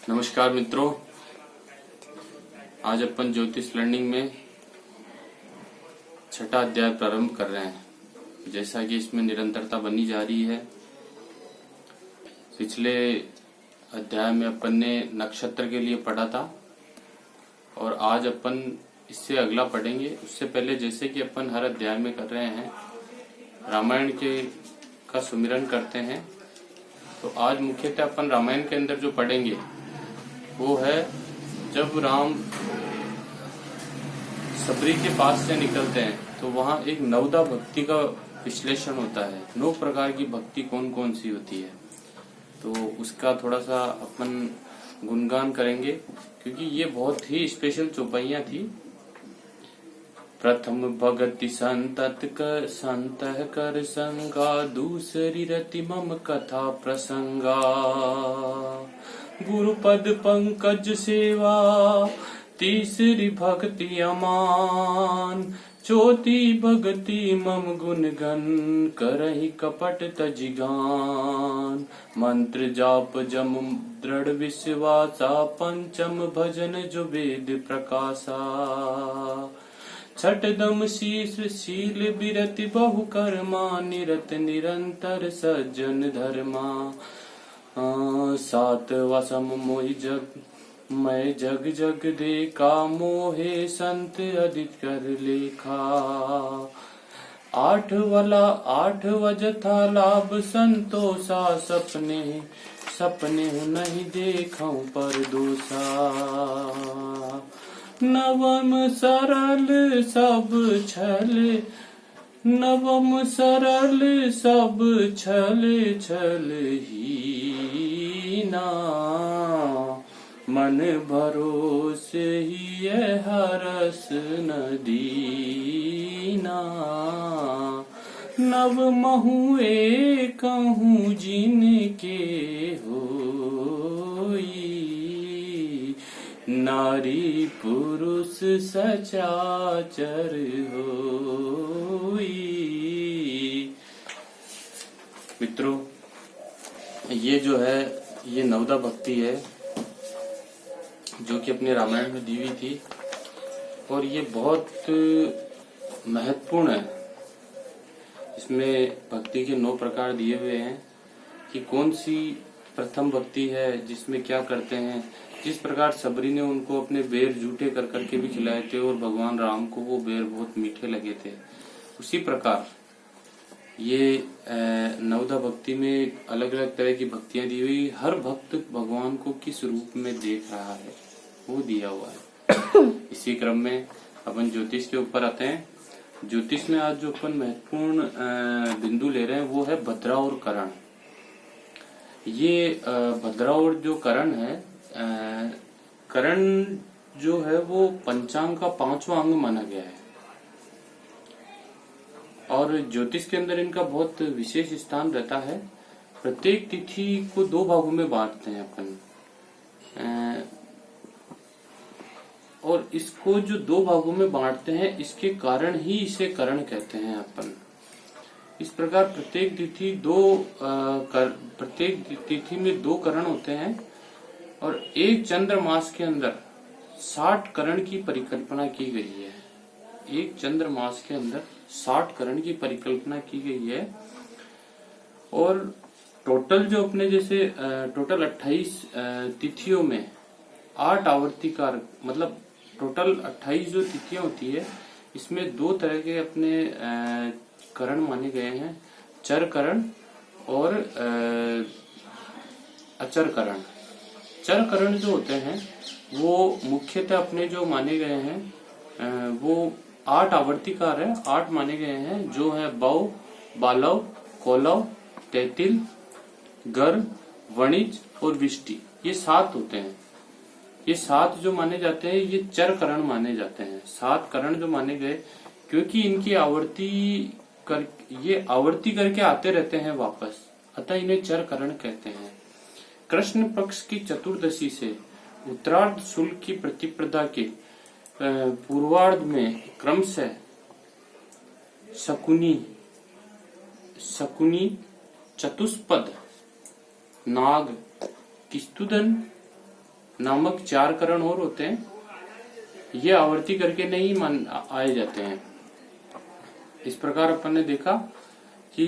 नमस्कार मित्रों, आज अपन ज्योतिष लर्निंग में छठा अध्याय प्रारंभ कर रहे हैं। जैसा कि इसमें निरंतरता बनी जा रही है। पिछले अध्याय में अपन ने नक्षत्र के लिए पढ़ा था और आज अपन इससे अगला पढ़ेंगे। उससे पहले जैसे कि अपन हर अध्याय में कर रहे हैं, रामायण के का सुमिरन करते हैं। तो आज मुख्यतः अपन रामायण के अंदर जो पढ़ेंगे वो है जब राम सबरी के पास से निकलते हैं तो वहां एक नवदा भक्ति का विश्लेषण होता है। 9 प्रकार की भक्ति कौन कौन सी होती है, तो उसका थोड़ा सा अपन गुणगान करेंगे क्योंकि ये बहुत ही स्पेशल चौपाइयां थी। प्रथम भगति संत कर संगा, दूसरी रति मम कथा प्रसंगा, गुरुपद पंकज सेवा, तीसरी भक्ति अमान, चौथी भक्ति मम गुण गण, करहि कपट तजिगान, मंत्र जाप जम दृढ़ विश्वासा, पंचम भजन जो वेद प्रकाशा, छठ दम शीश शील बिरति बहु कर्मा, निरत निरंतर सज्जन धर्मा, सात वसम मोहि जग मैं जग जग देखा, मोहे संत अधिक कर लेखा, आठ वजथा लाभ संतोषा, सपने सपने नहीं देखा पर दोषा, नवम सरल सब छल, नवम सरल सब छल छल ही ना, मन भरोसे ही हरस नदीना, नव महु कहूँ जिनके होई, नारी पुरुष सचाचर होई। मित्रों, ये जो है ये नवदा भक्ति है जो कि अपने रामायण में दी हुई थी और ये बहुत महत्वपूर्ण है। इसमें भक्ति के 9 प्रकार दिए हुए हैं कि कौन सी प्रथम भक्ति है, जिसमें क्या करते हैं। जिस प्रकार सबरी ने उनको अपने बेर झूठे कर करके भी खिलाए थे और भगवान राम को वो बेर बहुत मीठे लगे थे, उसी प्रकार ये नवदा भक्ति में अलग अलग तरह की भक्तियां दी हुई। हर भक्त भगवान को किस रूप में देख रहा है वो दिया हुआ है। इसी क्रम में अपन ज्योतिष के ऊपर आते हैं। ज्योतिष में आज जो अपन महत्वपूर्ण बिंदु ले रहे हैं वो है भद्रा और करण। ये भद्रा और जो करण है, करण जो है वो पंचांग का 5वां अंग माना गया है और ज्योतिष के अंदर इनका बहुत विशेष स्थान रहता है। प्रत्येक तिथि को 2 भागों में बांटते हैं अपन, और इसको जो 2 भागों में बांटते हैं इसके कारण ही इसे करण कहते हैं अपन। इस प्रकार प्रत्येक तिथि में 2 करण होते हैं और एक चंद्र मास के अंदर 60 करण की परिकल्पना की गई है। एक चंद्र मास के अंदर 60 करण की परिकल्पना की गई है और टोटल जो अपने जैसे टोटल 28 तिथियों में 8 आवर्तिकार, मतलब टोटल 28 जो तिथियां होती है इसमें 2 तरह के अपने करण माने गए हैं, चर करण और अचर करण। चर करण जो होते हैं वो मुख्यतः अपने जो माने गए हैं वो 8 आवर्तिकार है, 8 माने गए हैं जो है बौ, बालव, कोलव, तैतिल, गर, वणिज और विष्टि। ये 7 होते हैं। ये 7 जो माने जाते हैं ये चर करण माने जाते हैं। 7 करण जो माने गए क्योंकि इनकी ये आवर्ती करके आते रहते हैं वापस, अतः इन्हें चर करण कहते हैं। कृष्ण पक्ष की चतुर्दशी से उत्तरार्ध शुल्क की प्रतिपदा के पूर्वार्ध में क्रमशः शकुनी, चतुष्पद, नाग, किस्तुदन, नामक 4 करण और होते हैं, ये आवर्ती करके नहीं आए जाते हैं। इस प्रकार अपन ने देखा कि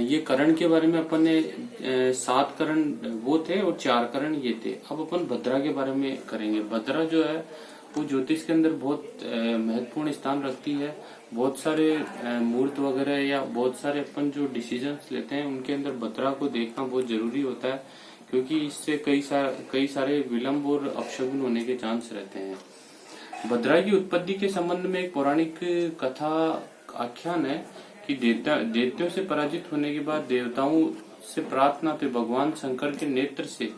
ये करण के बारे में अपन ने 7 करण वो थे और 4 करण ये थे। अब अपन भद्रा के बारे में करेंगे। भद्रा जो है वो ज्योतिष के अंदर बहुत महत्वपूर्ण स्थान रखती है। बहुत सारे मुहूर्त वगैरह या बहुत सारे अपन जो डिसीजंस लेते हैं उनके अंदर भद्रा को देखना बहुत जरूरी होता है, क्योंकि इससे कई सारे विलंब और अपशगुन होने के चांस रहते हैं। भद्रा की उत्पत्ति के संबंध में एक पौराणिक कथा आख्यान है कि दैत्यों से पराजित होने के बाद देवताओं से प्रार्थना पे भगवान शंकर के नेत्र से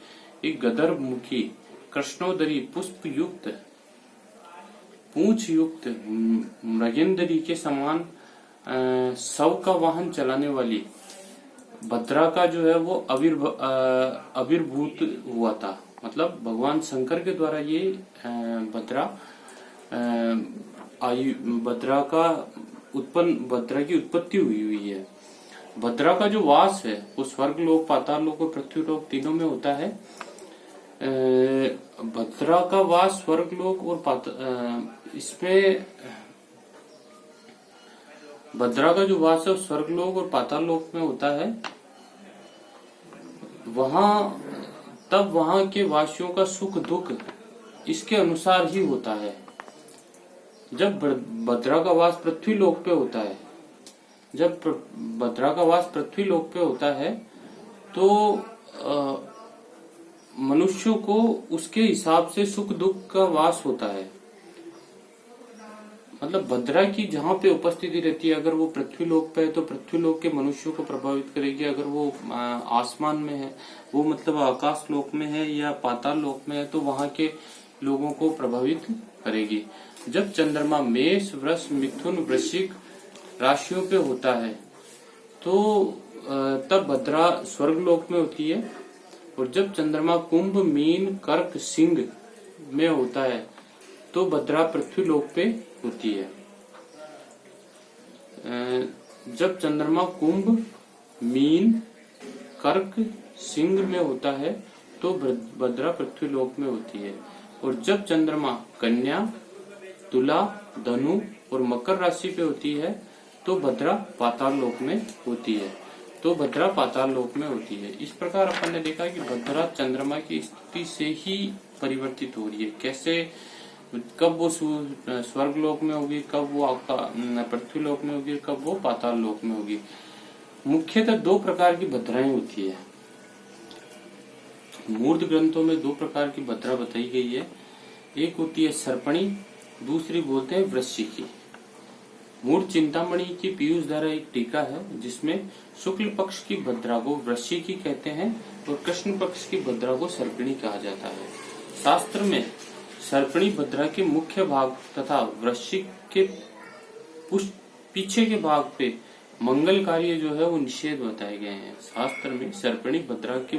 एक गदर मुखी कृष्णोदरी पुष्प युक्त पूंछ युक्त मृगेंद्री के समान शव का वाहन चलाने वाली भद्रा का जो है वो आविर्भूत हुआ था। मतलब भगवान शंकर के द्वारा ये भद्रा की उत्पत्ति हुई है। भद्रा का जो वास है वो स्वर्ग लोक, पाताल लोक और पृथ्वी लोक तीनों में होता है। भद्रा का वास स्वर्ग लोक और इसमें भद्रा का जो वास है स्वर्ग लोक और पाताल लोक में होता है। वहां के वासियों का सुख दुख इसके अनुसार ही होता है। जब भद्रा का वास पृथ्वी लोक पे होता है, तो मनुष्यों को उसके हिसाब से सुख दुख का वास होता है। मतलब भद्रा की जहाँ पे उपस्थिति रहती है, अगर वो पृथ्वी लोक पे है तो पृथ्वी लोक के मनुष्यों को प्रभावित करेगी। अगर वो आसमान में है, वो मतलब आकाश लोक में है या पाताल लोक में है, तो वहां के लोगों को प्रभावित करेगी। जब चंद्रमा मेष, वृष, मिथुन, वृश्चिक राशियों पे होता है तो तब भद्रा स्वर्ग लोक में होती है, और जब चंद्रमा कुंभ, मीन, कर्क, सिंह में होता है तो भद्रा पृथ्वी लोक पे होती है। जब चंद्रमा कुंभ, मीन, कर्क, सिंह में होता है तो भद्रा पृथ्वी लोक में होती है, और जब चंद्रमा कन्या, तुला, धनु और मकर राशि पे होती है तो भद्रा पाताल लोक में होती है। इस प्रकार अपन ने देखा कि भद्रा चंद्रमा की स्थिति से ही परिवर्तित हो रही है। कैसे, कब वो स्वर्ग लोक में होगी, कब वो पृथ्वी लोक में होगी, कब वो पाताल लोक में होगी। मुख्यतः 2 प्रकार की भद्राएं होती है। मूर्त ग्रंथों में 2 प्रकार की भद्रा बताई गई है। एक होती है सर्पणी, दूसरी बोलते हैं वृश्चिकी। मूर्त चिंतामणि की पीयूष धारा एक टीका है जिसमें शुक्ल पक्ष की भद्रा को वृश्चिकी कहते हैं और कृष्ण पक्ष की भद्रा को सर्पिणी कहा जाता है। शास्त्र में सर्पिणी भद्रा के मुख्य भाग तथा वृश्चिक के पीछे के भाग पे मंगल कार्य जो है वो निषेध बताए गए हैं। शास्त्र में सर्पिणी भद्रा के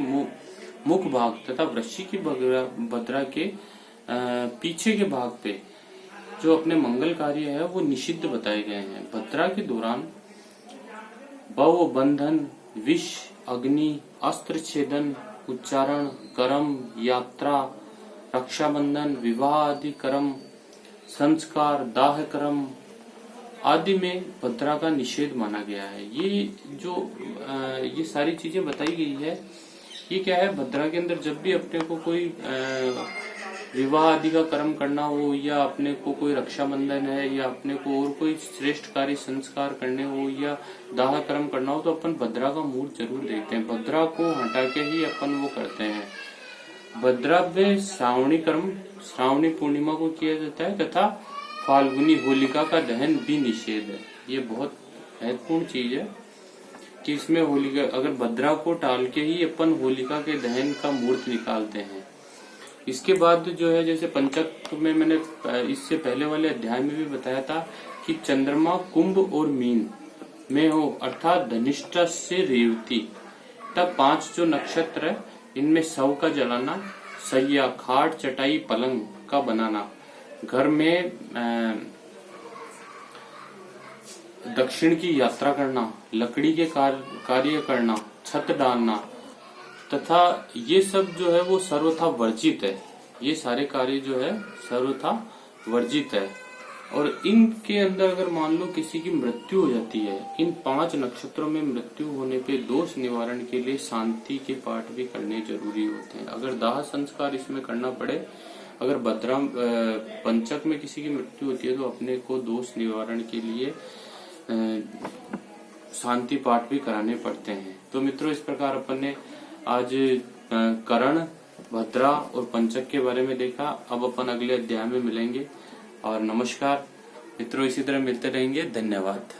मुख भाग तथा वृश्चिकी भद्रा के पीछे के भाग पे जो अपने मंगल कार्य है वो निषिद्ध बताए गए हैं। भद्रा के दौरान भव, बंधन, विष, अग्नि, अस्त्र छेदन, उच्चारण, कर्म, यात्रा, रक्षाबंधन, विवाह आदि कर्म, संस्कार, दाह कर्म आदि में भद्रा का निषेध माना गया है। ये सारी चीजें बताई गई है। ये क्या है, भद्रा के अंदर जब भी अपने को कोई विवाह आदि का कर्म करना हो, या अपने को कोई रक्षाबंधन है, या अपने को और कोई श्रेष्ठ कार्य संस्कार करने हो, या दाह कर्म करना हो, तो अपन भद्रा का मुहूर्त जरूर देखते हैं। भद्रा को हटा के ही अपन वो करते हैं। भद्रा में श्रावणी कर्म श्रावणी पूर्णिमा को किया जाता है तथा फाल्गुनी होलिका का दहन भी निषेध है। ये बहुत महत्वपूर्ण चीज है कि इसमें होलिका, अगर भद्रा को टाल के ही अपन होलिका के दहन का मुहूर्त निकालते हैं। इसके बाद जो है, जैसे पंचक में मैंने इससे पहले वाले अध्याय में भी बताया था कि चंद्रमा कुंभ और मीन में हो, अर्थात धनिष्ठा से रेवती, तब 5 जो नक्षत्र है इनमें शव का जलाना, सैया, खाट, चटाई, पलंग का बनाना, घर में दक्षिण की यात्रा करना, लकड़ी के कार्य करना, छत डालना तथा ये सब जो है वो सर्वथा वर्जित है। ये सारे कार्य जो है सर्वथा वर्जित है। और इनके अंदर अगर मान लो किसी की मृत्यु हो जाती है, इन 5 नक्षत्रों में मृत्यु होने पे दोष निवारण के लिए शांति के पाठ भी करने जरूरी होते हैं। अगर दाह संस्कार इसमें करना पड़े, अगर भद्रा पंचक में किसी की मृत्यु होती है तो अपने को दोष निवारण के लिए शांति पाठ भी कराने पड़ते हैं। तो मित्रों, इस प्रकार अपन ने आज करण, भद्रा और पंचक के बारे में देखा। अब अपन अगले अध्याय में मिलेंगे और नमस्कार मित्रों, इसी तरह मिलते रहेंगे। धन्यवाद।